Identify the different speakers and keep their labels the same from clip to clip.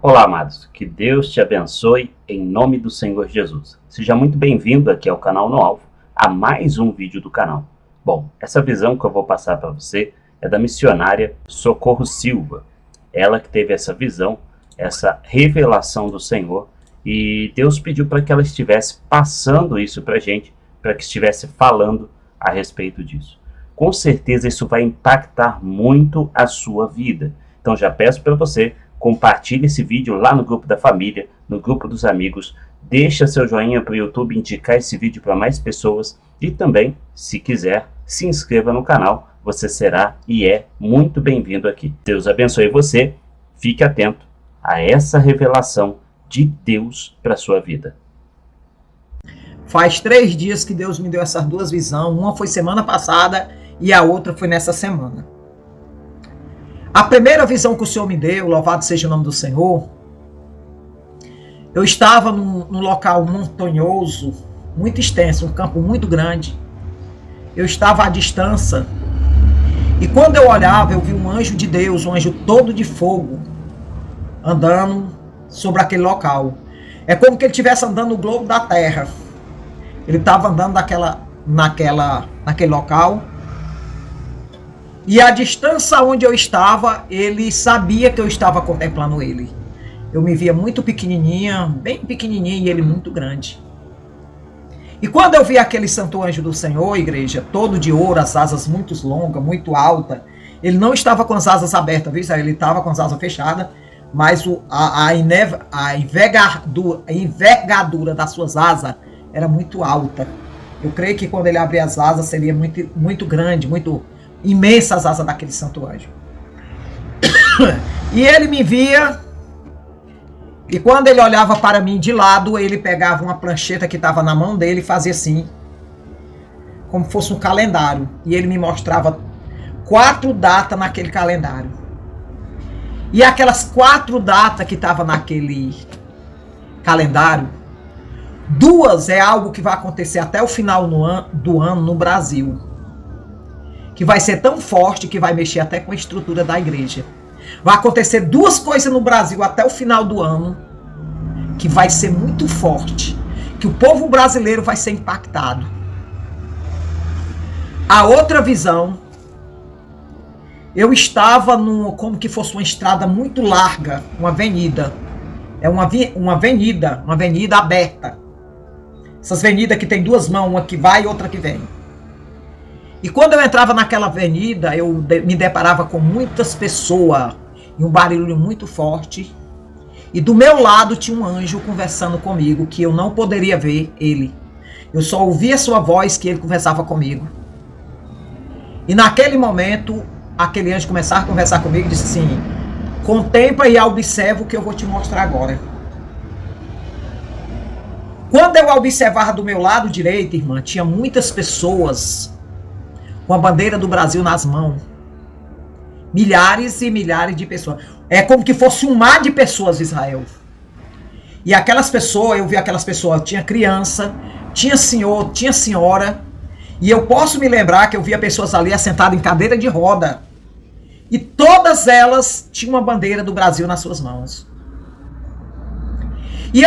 Speaker 1: Olá, amados. Que Deus te abençoe em nome do Senhor Jesus. Seja muito bem-vindo aqui ao canal No Alvo, a mais um vídeo do canal. Bom, essa visão que eu vou passar para você é da missionária Socorro Silva. Ela que teve essa visão, essa revelação do Senhor, e Deus pediu para que ela estivesse passando isso para a gente, para que estivesse falando a respeito disso. Com certeza isso vai impactar muito a sua vida. Então já peço para você, compartilhe esse vídeo lá no grupo da família, no grupo dos amigos, deixa seu joinha para o YouTube indicar esse vídeo para mais pessoas e também, se quiser, se inscreva no canal, você será e é muito bem-vindo aqui. Deus abençoe você, fique atento a essa revelação de Deus para a sua vida.
Speaker 2: Faz 3 dias que Deus me deu essas duas visões, uma foi semana passada e a outra foi nessa semana. A primeira visão que o Senhor me deu, louvado seja o nome do Senhor, eu estava num local montanhoso, muito extenso, um campo muito grande. Eu estava à distância e quando eu olhava, eu vi um anjo de Deus, um anjo todo de fogo, andando sobre aquele local. É como que ele estivesse andando no globo da terra. Ele estava andando naquele local. E a distância onde eu estava, ele sabia que eu estava contemplando ele. Eu me via muito pequenininha, bem pequenininha, e ele muito grande. E quando eu vi aquele santo anjo do Senhor, igreja, todo de ouro, as asas muito longas, muito altas, ele não estava com as asas abertas, viu? Ele estava com as asas fechadas, mas a envergadura das suas asas era muito alta. Eu creio que quando ele abria as asas, seria muito, muito grande, muito imensas as asas daquele santo anjo. E ele me via, e quando ele olhava para mim de lado, ele pegava uma prancheta que estava na mão dele e fazia assim, como fosse um calendário. E ele me mostrava 4 datas naquele calendário. E aquelas 4 datas que estavam naquele calendário, 2 é algo que vai acontecer até o final do ano no Brasil, que vai ser tão forte que vai mexer até com a estrutura da igreja. Vai acontecer 2 coisas no Brasil até o final do ano, que vai ser muito forte, que o povo brasileiro vai ser impactado. A outra visão, eu estava como que fosse uma estrada muito larga, uma avenida. É uma avenida aberta. Essas avenidas que tem 2 mãos, uma que vai e outra que vem. E quando eu entrava naquela avenida, eu me deparava com muitas pessoas e um barulho muito forte. E do meu lado tinha um anjo conversando comigo, que eu não poderia ver ele. Eu só ouvia sua voz que ele conversava comigo. E naquele momento, aquele anjo começava a conversar comigo e disse assim: contempla e observa o que eu vou te mostrar agora. Quando eu observava do meu lado direito, irmã, tinha muitas pessoas com a bandeira do Brasil nas mãos. Milhares e milhares de pessoas. É como que fosse um mar de pessoas, Israel. E aquelas pessoas, eu vi aquelas pessoas, tinha criança, tinha senhor, tinha senhora. E eu posso me lembrar que eu via pessoas ali assentadas em cadeira de roda. E todas elas tinham uma bandeira do Brasil nas suas mãos. E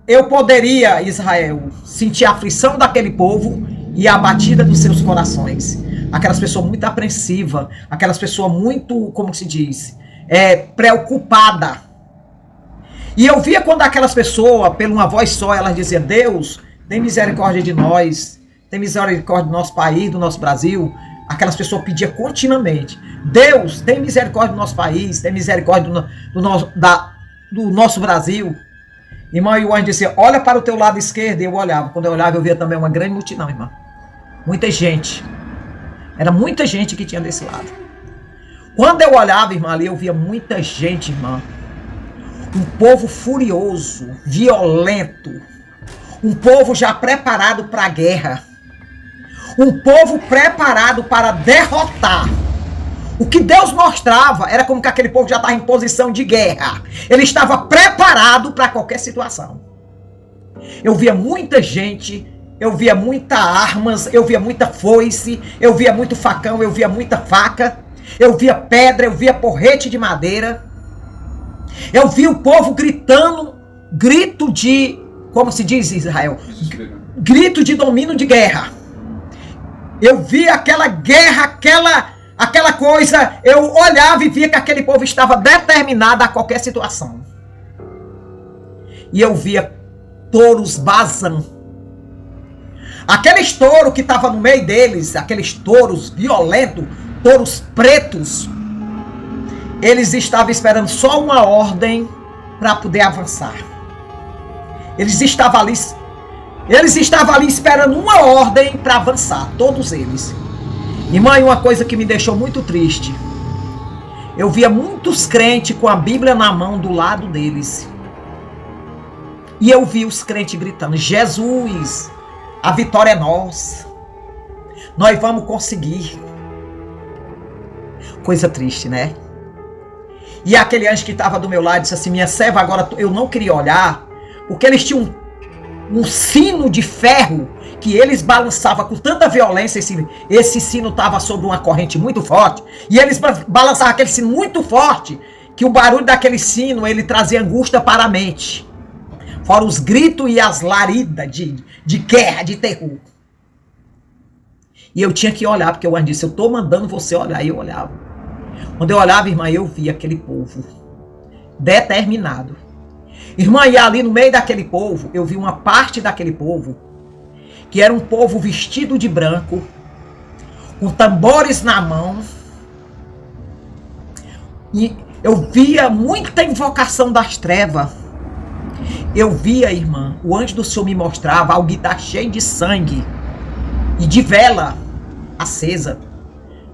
Speaker 2: eu poderia, Israel, sentir a aflição daquele povo e a batida dos seus corações. Aquelas pessoas muito apreensivas, aquelas pessoas muito, como se diz, preocupadas. E eu via quando aquelas pessoas, por uma voz só, elas diziam: Deus, tem misericórdia de nós, tem misericórdia do nosso país, do nosso Brasil. Aquelas pessoas pediam continuamente: Deus, tem misericórdia do nosso país, tem misericórdia do nosso Brasil. Irmão, e o anjo disse: olha para o teu lado esquerdo. E eu olhava. Quando eu olhava, eu via também uma grande multidão, irmão. Muita gente. Era muita gente que tinha desse lado. Quando eu olhava, irmã, ali eu via muita gente, irmã. Um povo furioso, violento. Um povo já preparado para a guerra. Um povo preparado para derrotar. O que Deus mostrava era como que aquele povo já estava em posição de guerra. Ele estava preparado para qualquer situação. Eu via muita gente, eu via muitas armas, eu via muita foice, eu via muito facão, eu via muita faca, eu via pedra, eu via porrete de madeira. Eu vi o povo gritando, grito de, como se diz em Israel, grito de domínio de guerra. Eu vi aquela guerra, aquela coisa, eu olhava e via que aquele povo estava determinado a qualquer situação. E eu via touros Bazan. Aqueles touros que estavam no meio deles, aqueles touros violentos, touros pretos, eles estavam esperando só uma ordem para poder avançar. Eles estavam ali esperando uma ordem para avançar, todos eles. Irmã, uma coisa que me deixou muito triste. Eu via muitos crentes com a Bíblia na mão do lado deles. E eu vi os crentes gritando: Jesus, a vitória é nossa. Nós vamos conseguir. Coisa triste, né? E aquele anjo que estava do meu lado disse assim: minha serva, agora eu não queria olhar, porque eles tinham um sino de ferro que eles balançavam com tanta violência. Esse sino estava sob uma corrente muito forte, e eles balançavam aquele sino muito forte, que o barulho daquele sino, ele trazia angústia para a mente. Fora os gritos e as laridas de guerra, de terror. E eu tinha que olhar, porque o anjo disse: eu estou mandando você olhar. E eu olhava. Quando eu olhava, irmã, eu via aquele povo determinado. Irmã, e ali no meio daquele povo, eu vi uma parte daquele povo, que era um povo vestido de branco, com tambores na mão. E eu via muita invocação das trevas. Eu via, irmã, o anjo do Senhor me mostrava algo que está cheio de sangue e de vela acesa.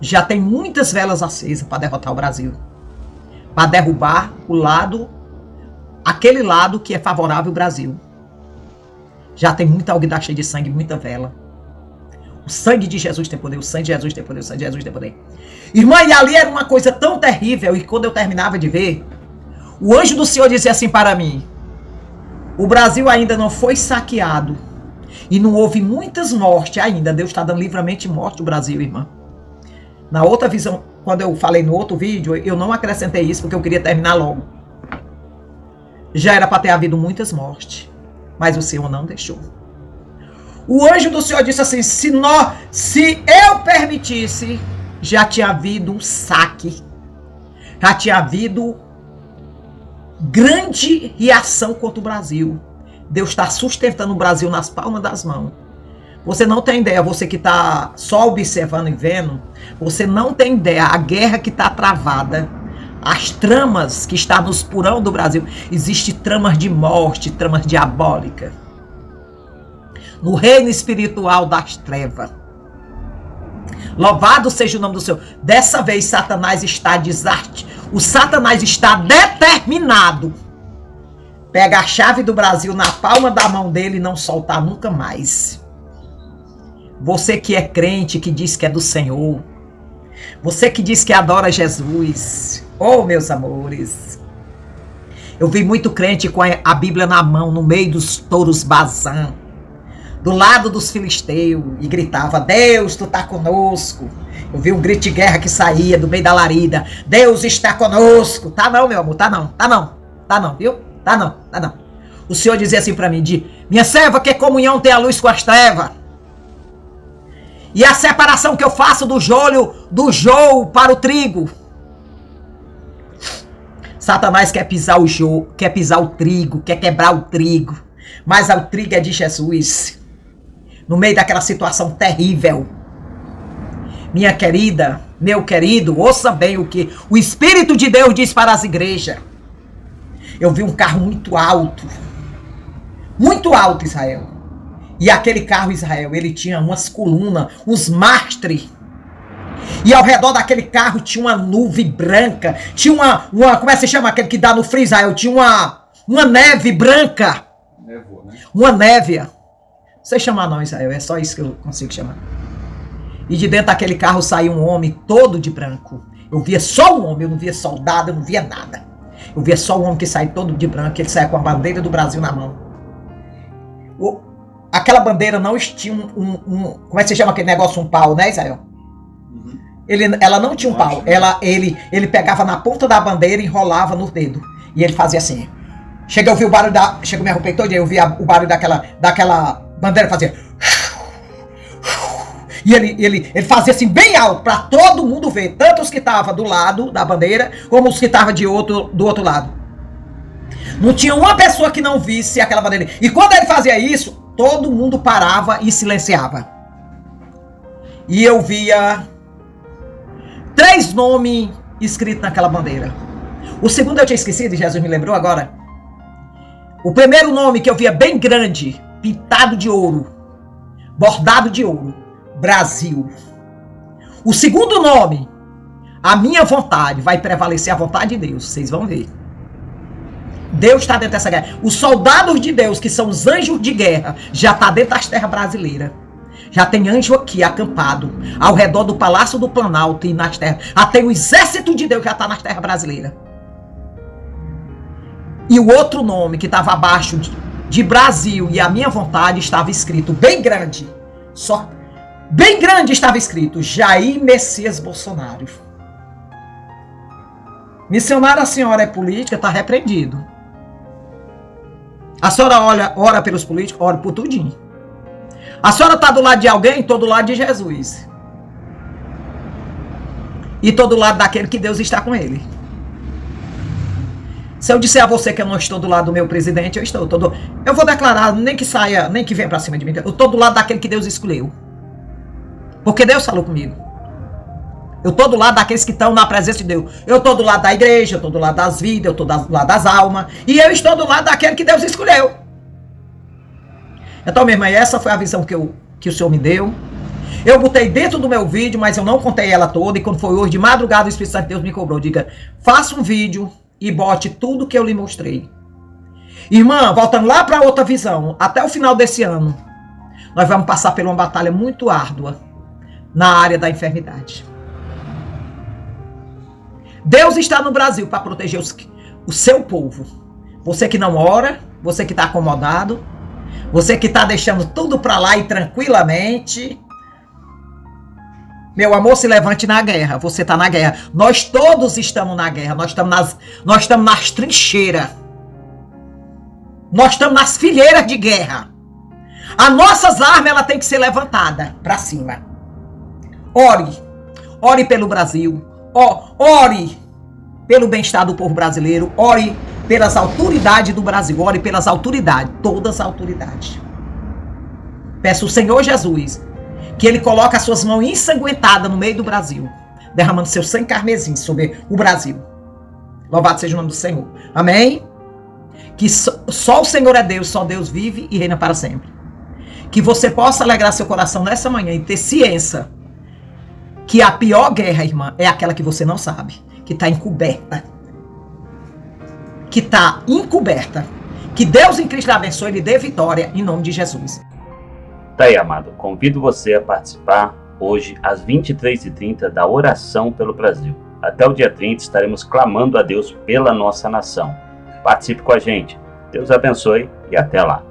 Speaker 2: Já tem muitas velas acesas para derrotar o Brasil, para derrubar aquele lado que é favorável ao Brasil. Já tem muita algo que está cheio de sangue, muita vela. O sangue de Jesus tem poder, o sangue de Jesus tem poder, o sangue de Jesus tem poder. Irmã, e ali era uma coisa tão terrível, e quando eu terminava de ver, o anjo do Senhor dizia assim para mim: o Brasil ainda não foi saqueado e não houve muitas mortes ainda. Deus está dando livremente morte ao Brasil, irmã. Na outra visão, quando eu falei no outro vídeo, eu não acrescentei isso porque eu queria terminar logo. Já era para ter havido muitas mortes, mas o Senhor não deixou. O anjo do Senhor disse assim: se eu permitisse, já tinha havido um saque, já tinha havido grande reação contra o Brasil. Deus está sustentando o Brasil nas palmas das mãos. Você não tem ideia, você que está só observando e vendo, você não tem ideia a guerra que está travada, as tramas que estão nos porão do Brasil. Existem tramas de morte, tramas diabólicas. No reino espiritual das trevas. Louvado seja o nome do Senhor. Dessa vez Satanás está o Satanás está determinado. Pega a chave do Brasil na palma da mão dele e não soltar nunca mais. Você que é crente, que diz que é do Senhor. Você que diz que adora Jesus. Oh, meus amores. Eu vi muito crente com a Bíblia na mão, no meio dos touros Bazan, do lado dos filisteus, e gritava: Deus, tu tá conosco. Eu vi um grito de guerra que saía do meio da larida: Deus está conosco. Tá não, meu amor, tá não, viu? Tá não. O Senhor dizia assim pra mim: minha serva, que comunhão tem a luz com as trevas? E a separação que eu faço do joio para o trigo. Satanás quer pisar o joio, quer pisar o trigo, quer quebrar o trigo. Mas o trigo é de Jesus. No meio daquela situação terrível. Minha querida, meu querido, ouça bem o que o Espírito de Deus diz para as igrejas. Eu vi um carro muito alto, Israel. E aquele carro, Israel, ele tinha umas colunas, uns mastros. E ao redor daquele carro tinha uma nuvem branca. Tinha uma como é que se chama aquele que dá no frio, Israel? Tinha uma neve branca.
Speaker 3: Névoa, né?
Speaker 2: Uma névea. Não sei chamar não, Israel, é só isso que eu consigo chamar. E de dentro daquele carro saiu um homem todo de branco. Eu via só um homem, eu não via soldado, eu não via nada. Eu via só um homem que sai todo de branco, ele sai com a bandeira do Brasil na mão. Aquela bandeira não tinha como é que se chama aquele negócio? Um pau, né, Israel? Ela não tinha um pau. Ele pegava na ponta da bandeira e enrolava no dedo. E ele fazia assim. Chega a ouvir o barulho chega a me arrupei todo, eu via o barulho daquela bandeira, fazia. E ele fazia assim bem alto, para todo mundo ver, tanto os que estavam do lado da bandeira, como os que estavam do outro lado. Não tinha uma pessoa que não visse aquela bandeira. E quando ele fazia isso, todo mundo parava e silenciava. E eu via 3 nomes escritos naquela bandeira. O segundo eu tinha esquecido, Jesus me lembrou agora. O primeiro nome que eu via bem grande, pintado de ouro, bordado de ouro, Brasil. O segundo nome, a minha vontade, vai prevalecer a vontade de Deus, vocês vão ver. Deus está dentro dessa guerra. Os soldados de Deus, que são os anjos de guerra, já está dentro das terras brasileiras. Já tem anjo aqui acampado, ao redor do Palácio do Planalto e nas terras. Até o exército de Deus que já está nas terras brasileiras. E o outro nome que estava abaixo de Brasil e a minha vontade estava escrito bem grande. Só bem grande estava escrito Jair Messias Bolsonaro. Missionário, a senhora é política, está repreendido. A senhora ora pelos políticos, ora por tudinho. A senhora está do lado de alguém, estou do lado de Jesus. E estou do lado daquele que Deus está com ele. Se eu disser a você que eu não estou do lado do meu presidente, eu estou. Eu vou declarar, nem que saia, nem que venha para cima de mim. Eu estou do lado daquele que Deus escolheu. Porque Deus falou comigo. Eu estou do lado daqueles que estão na presença de Deus. Eu estou do lado da igreja, eu estou do lado das vidas, eu estou do lado das almas. E eu estou do lado daquele que Deus escolheu. Então, minha irmã, essa foi a visão que o Senhor me deu. Eu botei dentro do meu vídeo, mas eu não contei ela toda. E quando foi hoje de madrugada, o Espírito Santo de Deus me cobrou. Diga, faça um vídeo e bote tudo que eu lhe mostrei. Irmã, voltando lá para outra visão, até o final desse ano, nós vamos passar por uma batalha muito árdua na área da enfermidade. Deus está no Brasil para proteger o seu povo. Você que não ora, você que está acomodado, você que está deixando tudo para lá e tranquilamente. Meu amor, se levante na guerra. Você está na guerra. Nós todos estamos na guerra. Nós estamos nas trincheiras. Nós estamos nas fileiras de guerra. As nossas armas, ela tem que ser levantada para cima. Ore. Ore pelo Brasil. Ore pelo bem-estar do povo brasileiro. Ore pelas autoridades do Brasil. Ore pelas autoridades. Todas as autoridades. Peço ao Senhor Jesus que ele coloque as suas mãos ensanguentadas no meio do Brasil, derramando seu sangue carmesim sobre o Brasil. Louvado seja o nome do Senhor. Amém? Que só o Senhor é Deus, só Deus vive e reina para sempre. Que você possa alegrar seu coração nessa manhã e ter ciência que a pior guerra, irmã, é aquela que você não sabe, que está encoberta. Que está encoberta. Que Deus em Cristo lhe abençoe e lhe dê vitória em nome de Jesus.
Speaker 1: Tá aí, amado. Convido você a participar hoje às 23h30 da oração pelo Brasil. Até o dia 30 estaremos clamando a Deus pela nossa nação. Participe com a gente. Deus abençoe e até lá.